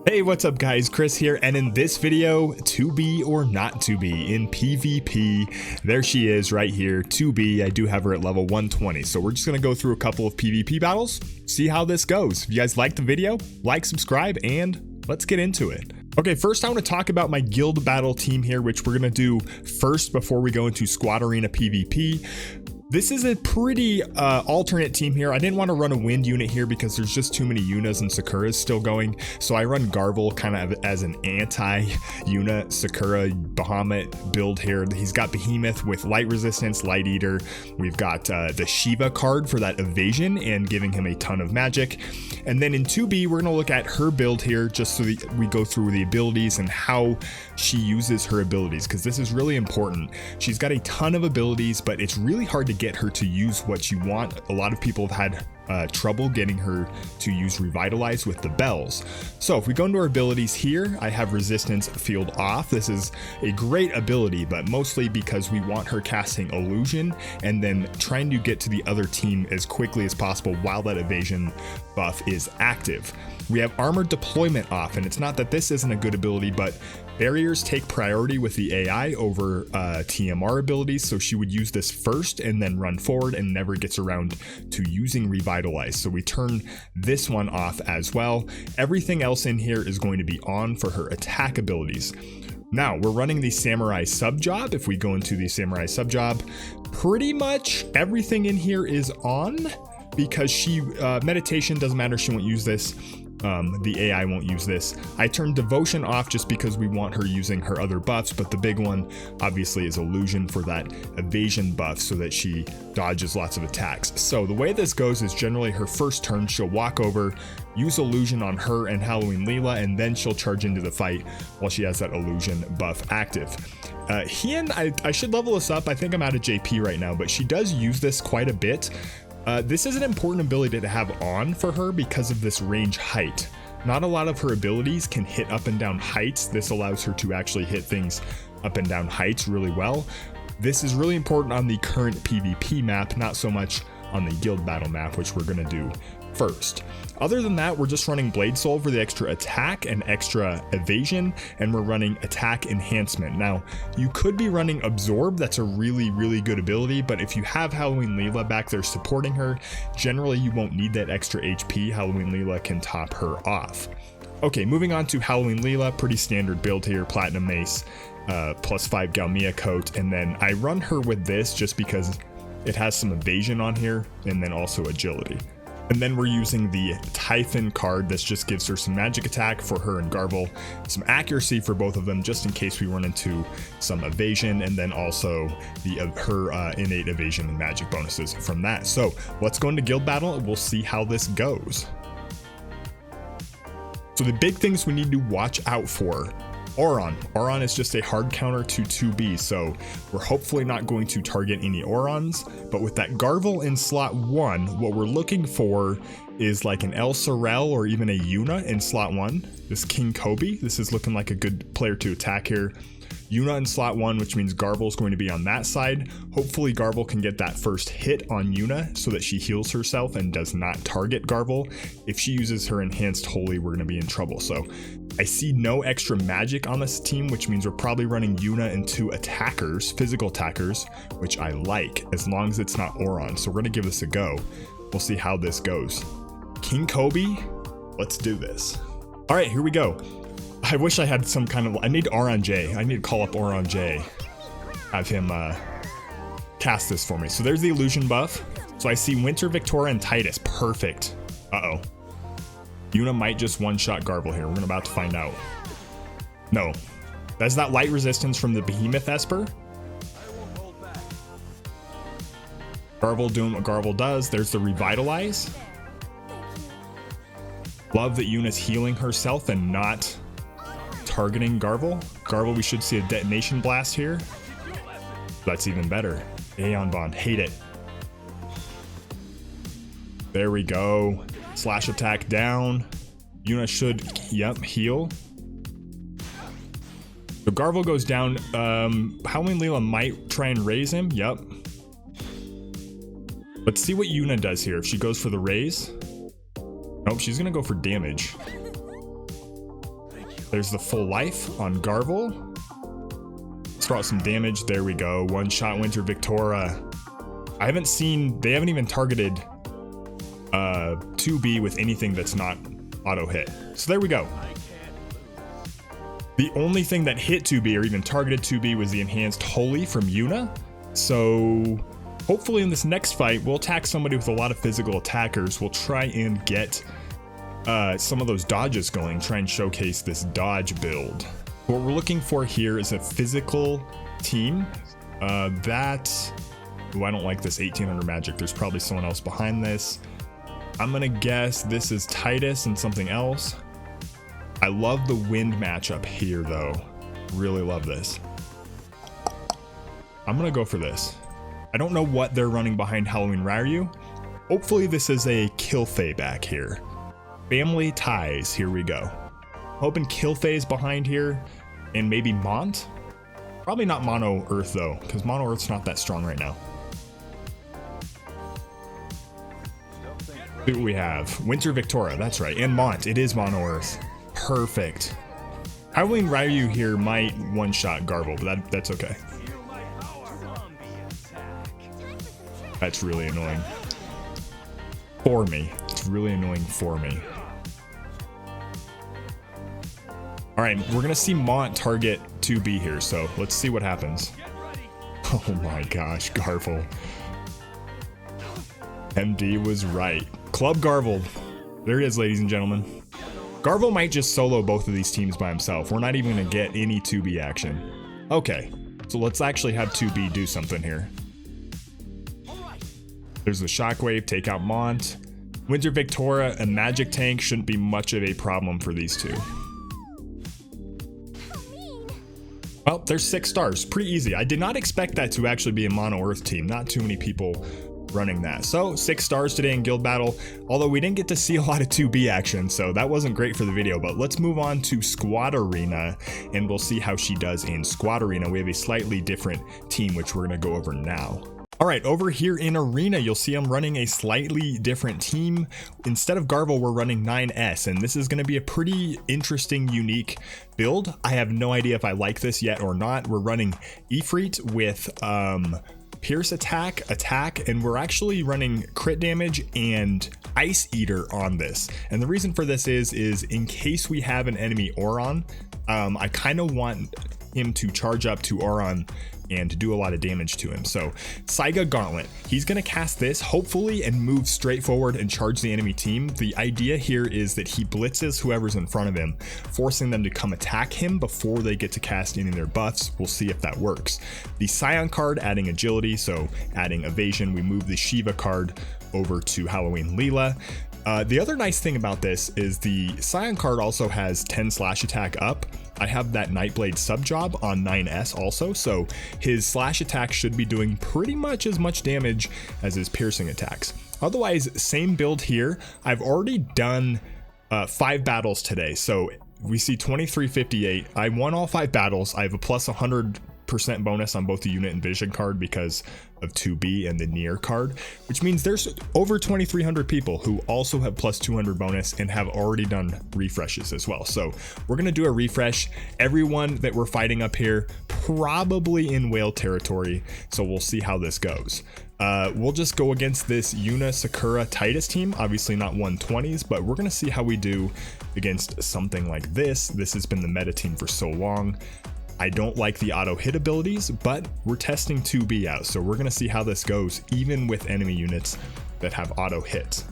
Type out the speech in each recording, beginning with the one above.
Hey, what's up guys, Chris here, and in this video, to be or not to be in PvP, there she is right here, to be. I do have her at level 120, so we're just gonna go through a couple of PvP battles, see how this goes. If you guys liked the video, like, subscribe, and let's get into it. Okay, first I want to talk about my guild battle team here, which we're gonna do first before we go into squad arena PvP. This is a pretty alternate team here. I didn't want to run a wind unit here because there's just too many Yunas and Sakuras still going. So I run Garvel kind of as an anti-Yuna Sakura Bahamut build here. He's got Behemoth with light resistance, light eater. We've got the Shiva card for that evasion and giving him a ton of magic. And then in 2B, we're going to look at her build here just so that we go through the abilities and how she uses her abilities, because this is really important. She's got a ton of abilities, but it's really hard to get her to use what you want. A lot of people have had trouble getting her to use Revitalize with the bells. So if we go into our abilities here, I have resistance field off. This is a great ability, but mostly because we want her casting illusion and then trying to get to the other team as quickly as possible while that evasion buff is active. We have armored deployment off, and it's not that this isn't a good ability, but barriers take priority with the AI over TMR abilities, so she would use this first and then run forward and never gets around to using Revitalize. So we turn this one off as well. Everything else in here is going to be on for her attack abilities. Now we're running the Samurai sub job. If we go into the Samurai sub job, pretty much everything in here is on because she meditation doesn't matter, she won't use this. The AI won't use this. I turned devotion off just because we want her using her other buffs, but the big one obviously is illusion for that evasion buff so that she dodges lots of attacks. So the way this goes is generally her first turn she'll walk over, use illusion on her and HLeela, and then she'll charge into the fight while she has that illusion buff active. Hien, I should level this up. I think I'm out of JP right now, but she does use this quite a bit. This is an important ability to have on for her because of this range height. Not a lot of her abilities can hit up and down heights. This allows her to actually hit things up and down heights really well. This is really important on the current PvP map, not so much on the guild battle map, which we're going to do first. Other than that, we're just running Blade Soul for the extra attack and extra evasion, and we're running attack enhancement. Now, you could be running Absorb. That's a really, really good ability, but if you have HLeela back there supporting her, generally you won't need that extra HP. HLeela can top her off. Okay, moving on to HLeela, pretty standard build here, Platinum Mace, +5 Galmia coat, and then I run her with this just because it has some evasion on here and then also agility. And then we're using the Typhon card. This just gives her some magic attack for her and Garvel, some accuracy for both of them just in case we run into some evasion, and then also her innate evasion and magic bonuses from that. So let's go into guild battle and we'll see how this goes. So the big things we need to watch out for: Auron. Auron is just a hard counter to 2B, so we're hopefully not going to target any Aurons, but with that Garvel in slot 1, what we're looking for is like an El Sorel or even a Yuna in slot 1. This King Kobe, this is looking like a good player to attack here. Yuna in slot 1, which means Garvel is going to be on that side. Hopefully Garvel can get that first hit on Yuna so that she heals herself and does not target Garvel. If she uses her enhanced holy, we're going to be in trouble. So I see no extra magic on this team, which means we're probably running Yuna and 2 attackers, physical attackers, which I like as long as it's not Auron. So we're going to give this a go. We'll see how this goes. King Kobe, let's do this. All right, here we go. I wish I had some kind of, I need Auron J. I need to call up Auron J. Have him cast this for me. So there's the illusion buff. So I see Winter, Victoria, and Titus. Perfect. Uh-oh. Yuna might just one-shot Garvel here. We're about to find out. No. That's that light resistance from the Behemoth Esper. Garvel doing what Garvel does. There's the Revitalize. Love that Yuna's healing herself and not targeting Garvel. Garvel, we should see a detonation blast here. That's even better. Aeon Bond, hate it. There we go. Slash attack down. Yuna should, yep, heal. So Garvel goes down. HLeela might try and raise him. Yep. Let's see what Yuna does here. If she goes for the raise. Nope, she's gonna go for damage. There's the full life on Garvel. Let's throw out some damage. There we go. One shot Winter Victoria. I haven't seen, they haven't even targeted 2B with anything that's not auto hit. So there we go. The only thing that hit 2B or even targeted 2B was the enhanced Holy from Yuna. So hopefully in this next fight, we'll attack somebody with a lot of physical attackers. We'll try and get some of those dodges going, try and showcase this dodge build. What we're looking for here is a physical team I don't like this 1800 magic. There's probably someone else behind this. I'm gonna guess this is Titus and something else. I love the wind matchup here though. Really love this. I'm gonna go for this. I don't know what they're running behind Halloween Ryu. Hopefully this is a Kilfei back here. Family ties, here we go. Hoping Kilfei's behind here and maybe Mont. Probably not Mono Earth though, because Mono Earth's not that strong right now. See what we have. Winter Victoria, that's right, and Mont. It is Mono Earth. Perfect. Howling Ryu here might one-shot Garble, but that's okay. That's really annoying. For me. It's really annoying for me. Alright, we're gonna see Mont target 2B here, so let's see what happens. Oh my gosh, Garble. MD was right. Club Garvel. There he is, ladies and gentlemen. Garvel might just solo both of these teams by himself. We're not even going to get any 2B action. Okay, so let's actually have 2B do something here. There's the Shockwave, take out Mont. Winter Victoria and Magic Tank shouldn't be much of a problem for these two. Well, there's 6 stars. Pretty easy. I did not expect that to actually be a Mono Earth team. Not too many people running that. So 6 stars today in guild battle, although we didn't get to see a lot of 2B action, so that wasn't great for the video. But let's move on to Squad Arena and we'll see how she does in Squad Arena. We have a slightly different team which we're going to go over now. All right, over here in Arena, you'll see I'm running a slightly different team. Instead of Garvel, we're running 9S, and this is going to be a pretty interesting, unique build. I have no idea if I like this yet or not. We're running Ifrit with Pierce attack, and we're actually running crit damage and Ice Eater on this. And the reason for this is in case we have an enemy Auron, I kind of want him to charge up to Auron and to do a lot of damage to him. So Saiga Gauntlet, he's gonna cast this hopefully and move straight forward and charge the enemy team. The idea here is that he blitzes whoever's in front of him, forcing them to come attack him before they get to cast any of their buffs. We'll see if that works. The Scion card adding agility, so adding evasion. We move the Shiva card over to Halloween Leela. The other nice thing about this is the Scion card also has 10 slash attack up. I have that Nightblade sub job on 9S also, so his slash attack should be doing pretty much as much damage as his piercing attacks. Otherwise, same build here. I've already done 5 battles today, so we see 2358. I won all 5 battles. I have a plus 100% bonus on both the unit and vision card because of 2B and the near card, which means there's over 2,300 people who also have plus 200 bonus and have already done refreshes as well. So we're going to do a refresh. Everyone that we're fighting up here probably in whale territory, so we'll see how this goes. We'll just go against this Yuna, Sakura, Titus team. Obviously not 120s, but we're going to see how we do against something like this. This has been the meta team for so long. I don't like the auto hit abilities, but we're testing 2B out, so we're going to see how this goes even with enemy units that have auto hit.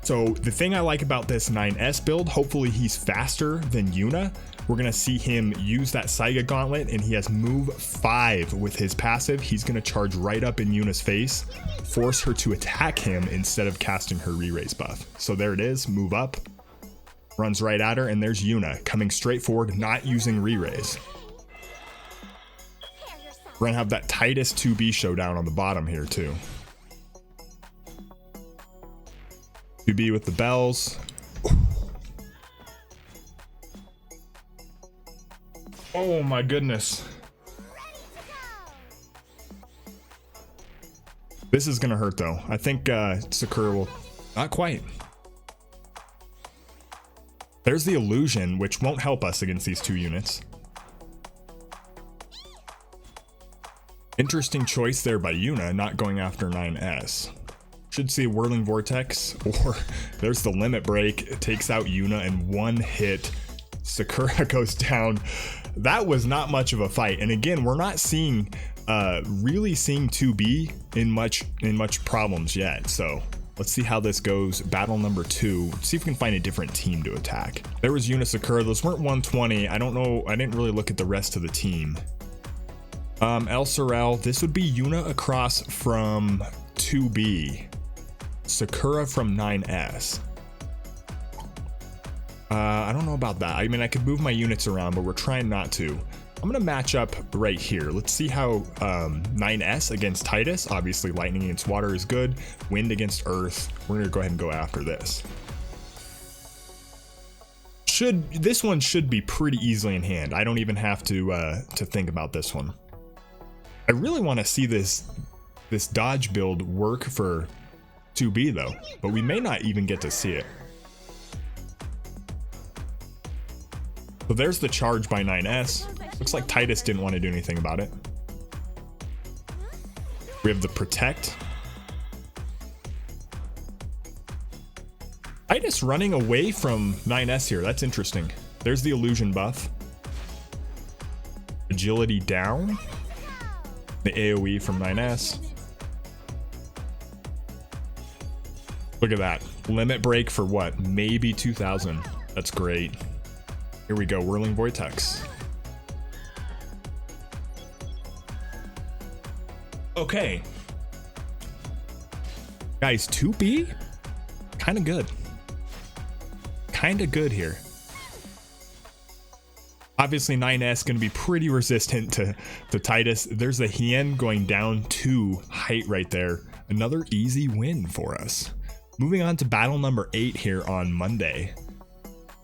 So the thing I like about this 9S build, hopefully he's faster than Yuna. We're going to see him use that Saiga Gauntlet, and he has move 5 with his passive. He's going to charge right up in Yuna's face, force her to attack him instead of casting her re-raise buff. So there it is, move up, runs right at her, and there's Yuna coming straight forward, not using re-raise. We're gonna have that Titus 2B showdown on the bottom here too. 2B with the bells. Oh my goodness. This is gonna hurt though. I think Sakura will, not quite. There's the illusion, which won't help us against these 2 units. Interesting choice there by Yuna, not going after 9S. Should see a Whirling Vortex, or there's the Limit Break. It takes out Yuna in 1 hit. Sakura goes down. That was not much of a fight. And again, we're not seeing, really seeing 2B in much problems yet. So let's see how this goes. Battle number 2. Let's see if we can find a different team to attack. There was Yuna, Sakura. Those weren't 120. I don't know. I didn't really look at the rest of the team. El Sorel. This would be Yuna across from 2B. Sakura from 9S. I don't know about that. I mean, I could move my units around, but we're trying not to. I'm gonna match up right here. Let's see how 9S against Titus. Obviously, lightning against water is good. Wind against earth. We're gonna go ahead and go after this. This one should be pretty easily in hand. I don't even have to think about this one. I really want to see this dodge build work for 2B though, but we may not even get to see it. So there's the charge by 9S. Looks like Titus didn't want to do anything about it. We have the protect. Titus running away from 9S here. That's interesting. There's the illusion buff. Agility down. The AoE from 9S. Look at that. Limit break for what? Maybe 2000. That's great. Here we go. Whirling Vortex. Okay. Guys, 2B? Kind of good. Kind of good here. Obviously 9S going to be pretty resistant to Titus. There's a Hien going down 2 height right there. Another easy win for us. Moving on to battle number 8 here on Monday.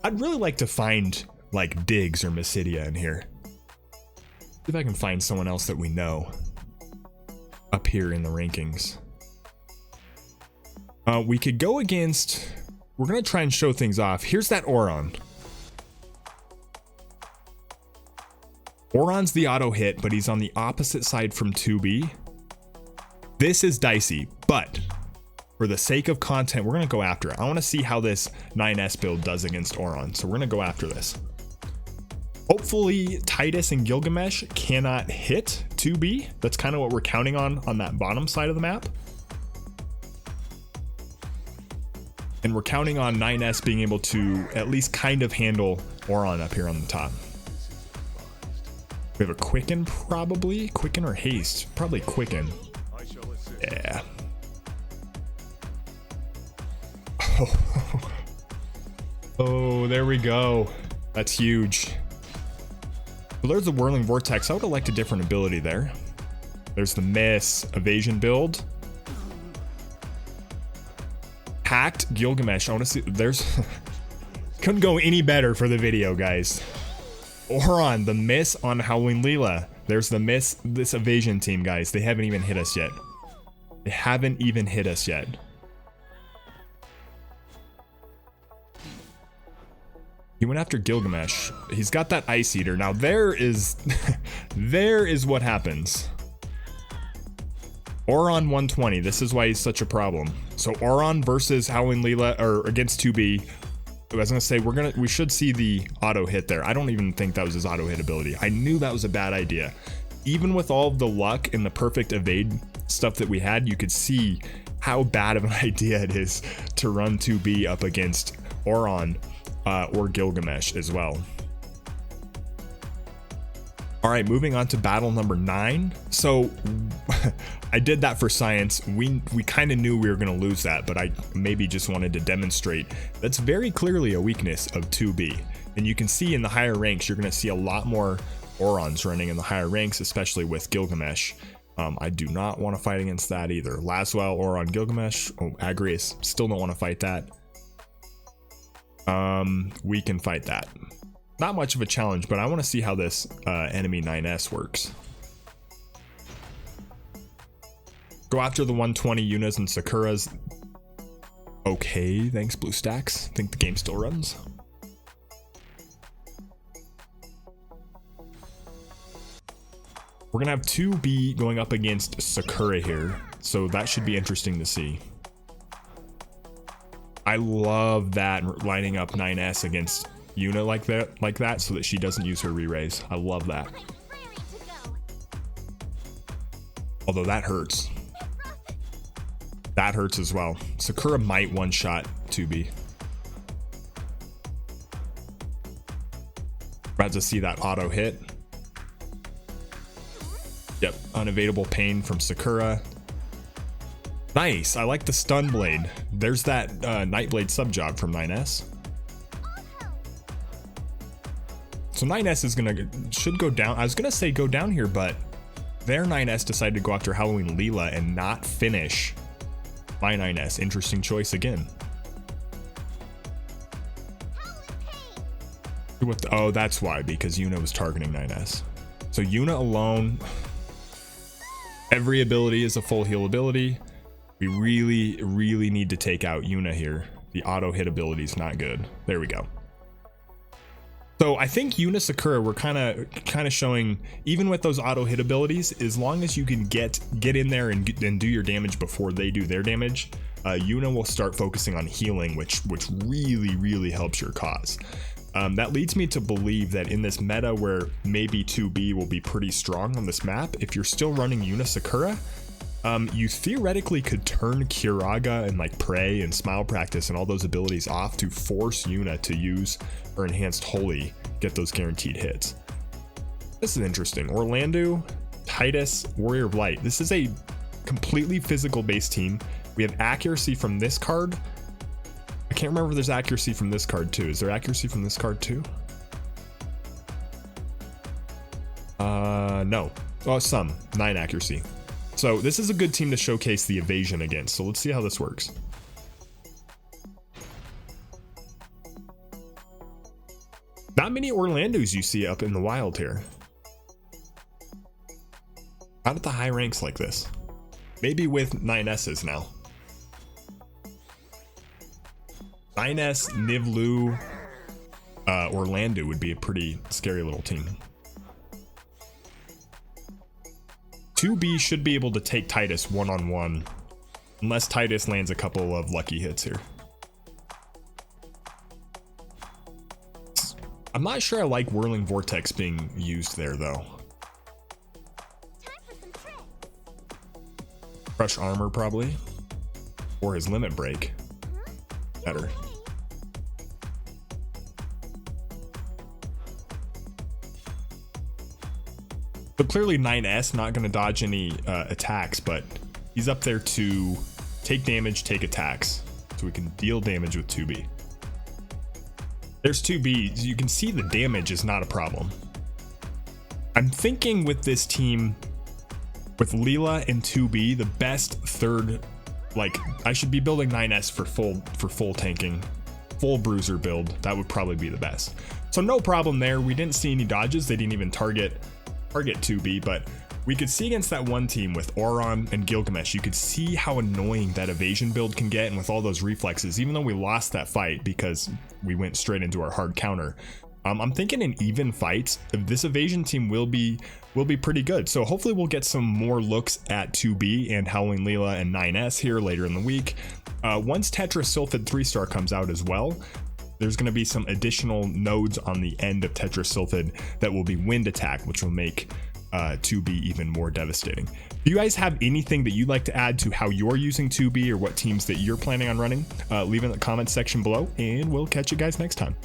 I'd really like to find like Diggs or Mysidia in here. See if I can find someone else that we know up here in the rankings. We could go against, we're going to try and show things off. Here's that Oron. Oron's the auto hit, but he's on the opposite side from 2B. This is dicey, but for the sake of content, we're going to go after it. I want to see how this 9S build does against Oron, so we're going to go after this. Hopefully Titus and Gilgamesh cannot hit 2B. That's kind of what we're counting on that bottom side of the map. And we're counting on 9S being able to at least kind of handle Oron up here on the top. We have a Quicken probably. Quicken or Haste? Probably Quicken. Yeah. Oh, there we go. That's huge. So there's the Whirling Vortex. I would have liked a different ability there. There's the Miss Evasion build. Hacked Gilgamesh. I want to see. There's. Couldn't go any better for the video, guys. Oron, the miss on HLeela. There's the miss. This evasion team, guys. They haven't even hit us yet. They haven't even hit us yet. He went after Gilgamesh. He's got that Ice Eater. Now there is there is what happens. Oron 120. This is why he's such a problem. So Oron versus HLeela or against 2B. I was gonna say we should see the auto hit there. I don't even think that was his auto hit ability. I knew that was a bad idea. Even with all of the luck and the perfect evade stuff that we had, you could see how bad of an idea it is to run 2B up against Oron. Or Gilgamesh as well. All right, moving on to battle number 9. So I did that for science. We kind of knew we were going to lose that, but I maybe just wanted to demonstrate that's very clearly a weakness of 2B. And you can see in the higher ranks, you're going to see a lot more Orons running in the higher ranks, especially with Gilgamesh. I do not want to fight against that either. Laswell, Oron, Gilgamesh. Oh, Agrius, still don't want to fight that. We can fight that. Not much of a challenge, but I want to see how this enemy 9S works. Go after the 120 Yunas and Sakuras. Okay, thanks BlueStacks. Think the game still runs. We're gonna have 2B going up against Sakura here, so that should be interesting to see. I love that, lining up 9S against Yuna like that so that she doesn't use her re-raise. I love that. Although that hurts. That hurts as well. Sakura might one-shot 2B. About to see that auto hit. Yep, unavailable pain from Sakura. Nice, I like the stun blade. There's that Nightblade sub-job from 9S. So 9S is should go down. I was gonna say go down here, but their 9S decided to go after HLeela and not finish my 9S. Interesting choice again. Oh, that's why, because Yuna was targeting 9S. So Yuna alone, every ability is a full heal ability. We really need to take out Yuna here. The auto hit ability is not good. There we go. So I think Yuna Sakura, we're kind of showing, even with those auto hit abilities, as long as you can get in there and do your damage before they do their damage, Yuna will start focusing on healing, which really helps your cause. That leads me to believe that in this meta where maybe 2B will be pretty strong on this map, if you're still running Yuna Sakura, you theoretically could turn Kiraga and like Prey and Smile Practice and all those abilities off to force Yuna to use her enhanced Holy, get those guaranteed hits. This is interesting. Orlando, Titus, Warrior of Light. This is a completely physical based team. We have accuracy from this card. I can't remember if there's accuracy from this card too. Is there accuracy from this card too? No. Oh, some. 9 accuracy. So this is a good team to showcase the evasion against. So let's see how this works. Not many Orlandos you see up in the wild here. Not at the high ranks like this. Maybe with 9S's now. 9S, Nivlu, Orlando would be a pretty scary little team. 2B should be able to take Titus one-on-one, unless Titus lands a couple of lucky hits here. I'm not sure I like Whirling Vortex being used there though. Crush Armor probably, or his Limit Break. Better. So clearly 9S not going to dodge any attacks, but he's up there to take damage, take attacks, so we can deal damage with 2B. There's 2B. You can see the damage is not a problem. I'm thinking with this team, with Leela and 2B, the best third, like I should be building 9S for full tanking, full bruiser build. That would probably be the best. So no problem there. We didn't see any dodges. They didn't even target 2B, but we could see against that one team with Auron and Gilgamesh, you could see how annoying that evasion build can get, and with all those reflexes, even though we lost that fight because we went straight into our hard counter. I'm thinking in even fights, this evasion team will be pretty good. So hopefully we'll get some more looks at 2B and HLeela and 9S here later in the week. Once Tetrasulfid 3-star comes out as well, there's going to be some additional nodes on the end of Tetrasulfid that will be wind attack, which will make 2B even more devastating. Do you guys have anything that you'd like to add to how you're using 2B or what teams that you're planning on running? Leave it in the comments section below, and we'll catch you guys next time.